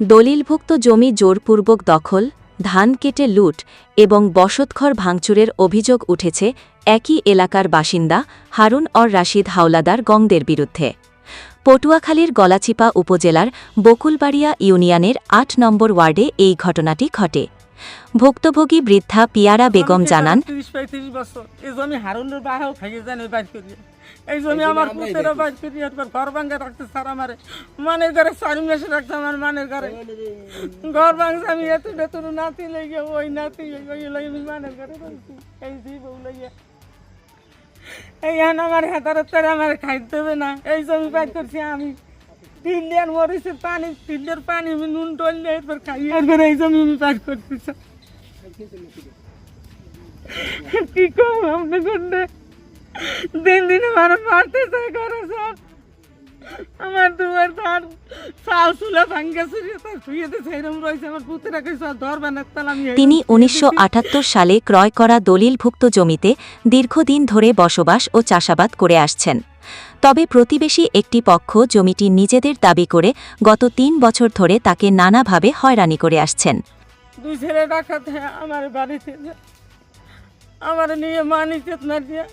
দলিলভুক্ত জমি জোরপূর্বক দখল, ধান কেটে লুট এবং বসতঘর ভাঙচুরের অভিযোগ উঠেছে একই এলাকার বাসিন্দা হারুন অর রাশিদ হাওলাদার গংদের বিরুদ্ধে। পটুয়াখালীর গলাচিপা উপজেলার বকুলবাড়িয়া ইউনিয়নের ৮ নম্বর ওয়ার্ডে এই ঘটনাটি ঘটে। ভুক্তভোগী বৃদ্ধা পিয়ারা বেগম জানান, এই জমি আমার পুতেরা বাইর করি ঘর ভাঙ্গে রাখতে স্যার আমার মানের ঘরে 4 মাস রাখতে আমার মানের ঘরে ঘর ভাঙছে। আমি এত নাতি লেগে ওই নাতি আমি মানের ঘরে রাখছি। এই জীব লইয়া এই আমার হাতার আমার খাইতে দেবে না। এই জমি বাইর করছি আমি ফিল্ডের মরিচের পানি, ফিল্ডের পানি আমি নুন টললে এরপর খাই। এরপর এই জমি আমি বাইর করতেছি। কি করবো আপনি করলে দিন দিনে মানুষ মারতে চাই করে সব। আমার দুবার তার চাল চুলা ভাঙ্গে শুয়েতে সেইরকম রয়েছে। আমার পুত্রাকে সব ধরবে না। তিনি ১৯৭৮ সালে ক্রয় করা দলিলভুক্ত জমিতে দীর্ঘদিন ধরে বসবাস ও চাষাবাদ করে আসছেন। তবে প্রতিবেশী একটি পক্ষ জমিটি নিজেদের দাবি করে গত ৩ বছর ধরে তাকে নানাভাবে হয়রানি করে আসছেন। দুই ছেলে ডাকাতে আমার বাড়িতে আমার নিয়ে মানিচেত না দিয়ে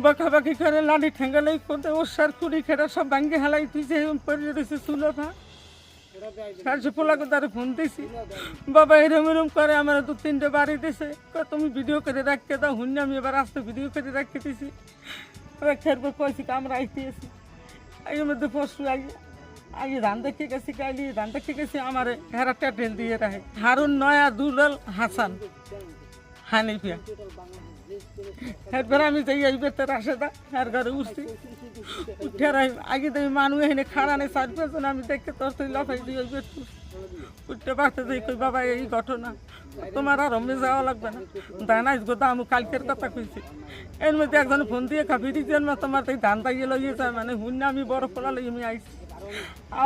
বাঁকাবাকি করে লাঠি ঠেঙ্গালাই করতে ওর সার কুড়ি খেটা সব ভাঙ্গে হেলাই তুইছে পড়ে রয়েছে চুলো ভা সারছে পোলাকে তারা ফোন দিয়েছি। বাবা এরম করে আমার 2-3টে বাড়ি দিয়েছে। তুমি ভিডিও করে রাখতে দাও হুন। আমি এবার আসতে ভিডিও করে রাখতে দিয়েছি। খেরপর কয়েছি আমরা আইতেছি এর মধ্যে পশু আগে ধান দেখে গেছি গাইলি ধান দেখে গেছি আমার হেরা টেটেল দিয়ে রাখে হারুন নয়া দুলাল হাসান হানিফিয়া। এরপর আমি যাই এই বেতের আসে দা আর ঘরে উঠছি উঠে আগে তো মানুষ এখানে খাড়া নেই 4-5 জন। আমি দেখে তোর তুই লাফাই দিই ওই বেত উঠতে পারতে যাই কই বাবা এই ঘটনা তোমার আর রমে যাওয়া লাগবে না। দানাইস গোদা আমি কালকের কথা কইছি। এর মধ্যে একজন ফোন দিয়ে খাবি দিয়েছেন মা তোমার তাই ধান তাইয়ে লইয়ে যায় মানে হুন আমি বড় পোলা লই আমি আইছি।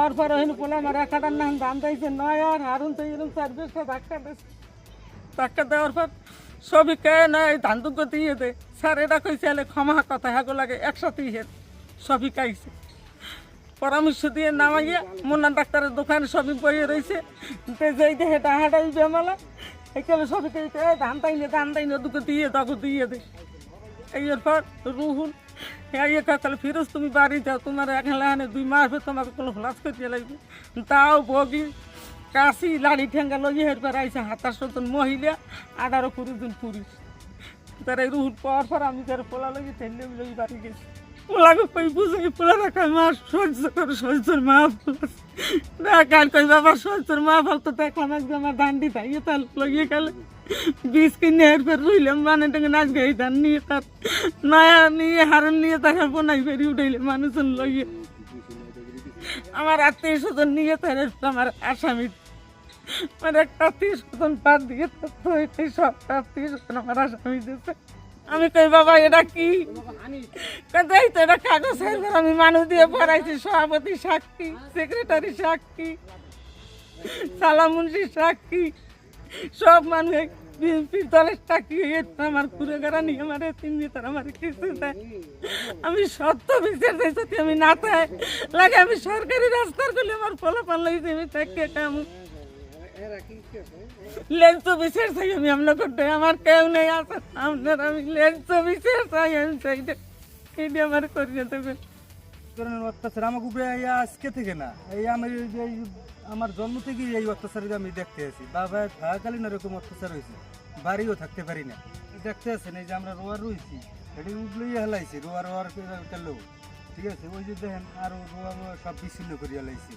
আর পরে হইন পোলা আমার একাটার নাম ধান তাইছে নয় আর হারুন তো এরকম 4-5টা ধাক্কা দেওয়ার পর সবই কে নয় ধান দুঃখ দিয়ে দে স্যার এটা কইছে এলে ক্ষমা কথা হ্যাগো লাগে একসাথেই হের সবই খাইছে। পরামর্শ দিয়ে নামাইয়া মুন্না ডাক্তারের দোকানে সবই বইয়ে রয়েছে যেই দে হেঁটা হাঁটাই বেমালা এখানে সবই খাইতে ধান তাইনে দুঃখ দিয়ে তখন দিয়ে দে। এরপর রুহুল ইয়ে কাকালে ফিরোজ তুমি বাড়ি যাও তোমার এখানে 2 মাস তোমাকে কোনো ফ্লাস করিয়ে লাগবে। তাও বগি কাশি লাড়ি ঠেঙ্গা লইয়ে এরপর আইসে 27 জন মহিলা 18-20 জন পুরুষ। তারা রুহুল পাওয়ার পর আমি তার পোলা লইয়ে ঠেলে লই বাড়ি গেছি। পোলাকে কই বুঝে পোলা রাখা মা সহ্য করে সহ্যর মা কাল কই বাবা সহ্যর মা ফলতো দেখলাম আজকে আমার ধানটি থাইয়ে তাল লইয়ে গেলে 20 কিনে এরপর রইলাম মানে টাকে নাচ গাই ধান নিয়ে তার নয়া নিয়ে হারন নিয়ে তাকে বোনাই ফেরি উঠাইলে মানুষজন লইয়ে আমার 800 নিয়ে তার আমার আসামি মানে 800 বাদ দিয়ে সব 800 আমার আসামি দিচ্ছে। আমি কই বাবা এটা কি এই তো এটা কাগজ আমি মানুষ দিয়ে পড়াইছি সভাপতি সাক্ষী সেক্রেটারি সাক্ষী সালামুন্সি সাক্ষী সব মানুষ বিএনপির দলের সাক্ষী আমার পুরো গাড়া নিয়ে আমার 3 ভিতর আমার কিছু দেয়। আমি সত্য বিচার চাইছি আমি না তাই লাগে আমি সরকারি রাস্তার করলে আমার ফলাফল লইছি আমি তাকে কেমন লেন্স বিচার চাই আমি আপনার করতে আমার কেউ নেই আছে আপনার আমি লেন্স বিচার চাই আমি চাইটা এইটা আমার করিয়ে দেবেন। অত্যাচার আমার উপরে আজকে থেকে না এই আমার জন্ম থেকে এই অত্যাচার আমি দেখতে আছি। বাবা থাকাকালীন এরকম অত্যাচার হয়েছে বাড়িও থাকতে পারি না দেখতে আছেন। এই যে আমরা রোয়ার রয়েছি এটি উগলেই হেলাইছি রোয়ার তেলেও ঠিক আছে। ওই যে দেখেন আরও রোয়া সব বিচ্ছিন্ন করে হেলাইছি।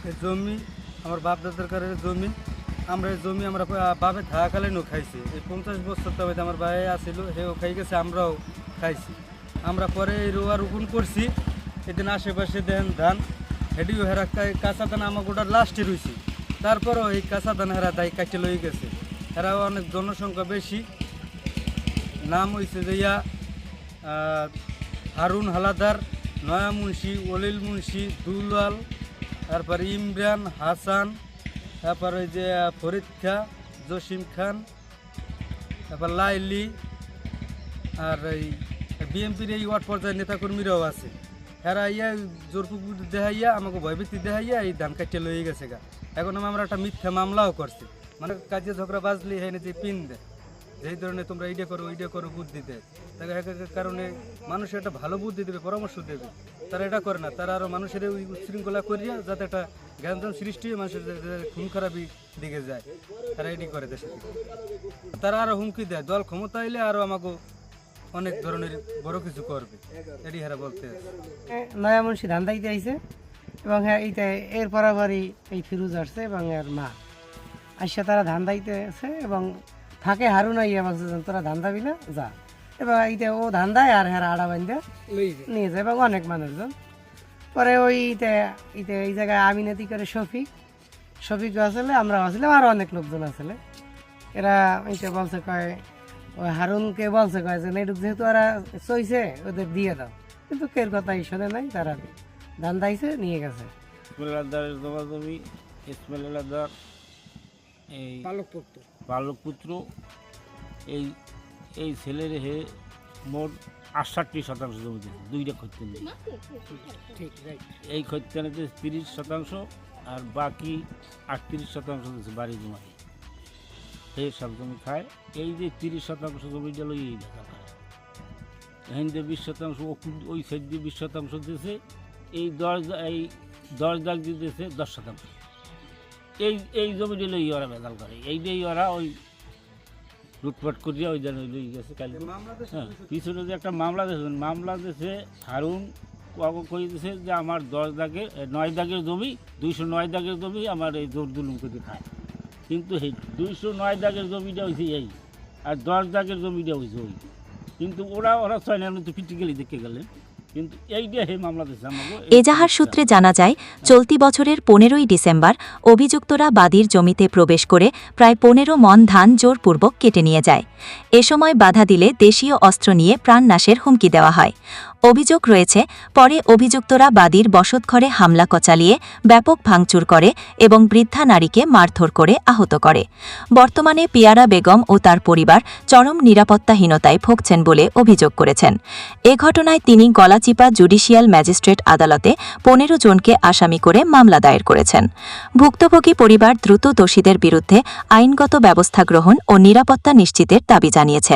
এই জমি আমার বাপ দাদার কারের জমি আমরা এই জমি আমরা বাপে থাকাকালীনও খাইছি। এই 50 বছর তবে আমার ভাই আসিল সেও খাই গেছে আমরাও খাইছি। আমরা পরে এই রোয়া রোপণ করছি এদিন আশেপাশে দেন ধান হেডিও হেরা কাঁচা ধান আমার গোটার লাস্টে রয়েছে। তারপরও এই কাঁচা ধান হেরা দায় কাটে লই গেছে। হেরাও অনেক জনসংখ্যা বেশি। নাম হয়েছে যে হারুন হালাদার, নয়া মুন্সি, অলিল মুন্সি, দুলাল, তারপর ইমরান হাসান, তারপর ওই যে ফরিদ খা, জসিম খান, তারপর লাইলি আর এই বিএনপির এই ওয়ার্ড পর্যায়ের নেতাকর্মীরাও আছে। হেরা জোরপুকুর দেখাইয়া আমাকে ভয়ভীতি দেখাইয়া এই ধান কাটিয়ে লয়ে গেছে গা। এখন আমরা একটা মিথ্যা মামলাও করছি, মানে কাজে ঝগড়া বাজলি হয়নি যে পিন দেয়, যেই ধরনের তোমরা এইটা করো বুদ্ধি দেয়, তাকে কারণে মানুষ একটা ভালো বুদ্ধি দেবে, পরামর্শ দেবে, তারা এটা করে না। তারা আরও মানুষের ওই উচ্ছৃঙ্খলা করিয়া যাতে একটা জ্ঞানদান সৃষ্টি হয়ে মানুষের খুন খারাপি দিকে যায়, তারা এটি করে দেশে থেকে। তারা আরও হুমকি দেয়, দল ক্ষমতা এলে আরও আমাকে অনেক ধরনের বড় কিছু করবে, এটি হারা বলতে আছে। নয়া মুন্সি ধান দাইতে আইছে এবং হ্যাঁ এইটা এর পরাবারই এই ফিরুজ আসছে এবং এর মা আসছে, তারা ধান দাইতে আছে এবং ফাঁকে হারুন আইয়া বলছে যে তোরা ধান দাবি না যা, এবং এইটা ও ধান দেয় আর হ্যাঁ আড়া বান্ধে নিয়ে যায় এবং অনেক মানুষজন। পরে ওই এই জায়গায় আমিনাতি করে শফিক আসলে আমরা আসলে আর অনেক লোকজন আসলে, এরা এইটা বলছে কয় ওই হারুনকে বলছে কয় যে নেটুক যেহেতু ওরা চইছে ওদের দিয়ে দাও, কিন্তু কের কথাই শোনে নাই, তারা ধান দাইছে নিয়ে গেছে। ইসমাইল আদারের জমা জমি, ইসমাইল আদার এই পালক পুত্র এই ছেলের হে মোট 68% জমি দিয়েছে, 2টা খতিয়ান দিয়ে। এই খতিয়ানেতে 30% আর বাকি 38% দিয়েছে বাড়ি জমা, এই সব জমি খায়। এই যে 30% জমিটা লই এই দেখা খায়, এখান দিয়ে 20% ওই সাইড দিয়ে 20% দিয়েছে, এই 10 দাগ দিতেছে 10%। এই জমিটি লই ওরা বেদাল করে, এইটাই ওরা ওই লুটপাট করিয়া ওই জায়গায় লই গেছে কালকে। হ্যাঁ, পিছনে যে একটা মামলা দিয়েছে হারুন কই দিয়েছে যে আমার 9 দাগের জমি, 209 দাগের জমি আমার এই জোর দুলুম করে খায়, কিন্তু এই 209 দাগের জমিটা হয়েছে এই, আর 10 দাগের জমিটা হয়েছে ওই, কিন্তু ওরা 6 না তো ফিজিক্যালি দেখে গেলেন, কিন্তু এইটা হে মামলা দিয়েছে আমাকে। এজাহার সূত্রে জানা যায়, চলতি বছরের 15ই ডিসেম্বর অভিযুক্তরা বাদীর জমিতে প্রবেশ করে প্রায় 15 মণ ধান জোরপূর্বক কেটে নিয়ে যায়। এ সময় বাধা দিলে দেশীয় অস্ত্র নিয়ে প্রাণনাশের হুমকি দেওয়া হয়। অভিযোগ রয়েছে, পরে অভিযুক্তরা বাদীর বসতঘরে হামলা চালিয়ে ব্যাপক ভাঙচুর করে এবং বৃদ্ধা নারীকে মারধর করে আহত করে। বর্তমানে পিয়ারা বেগম ও তার পরিবার চরম নিরাপত্তাহীনতায় ভুগছেন বলে অভিযোগ করেছেন। এ ঘটনায় তিনি গলাচিপা জুডিশিয়াল ম্যাজিস্ট্রেট আদালতে 15 জনকে আসামি করে মামলা দায়ের করেছেন। ভুক্তভোগী পরিবার দ্রুত দোষীদের বিরুদ্ধে আইনগত ব্যবস্থা গ্রহণ ও নিরাপত্তা নিশ্চিতের দাবি জানিয়েছে।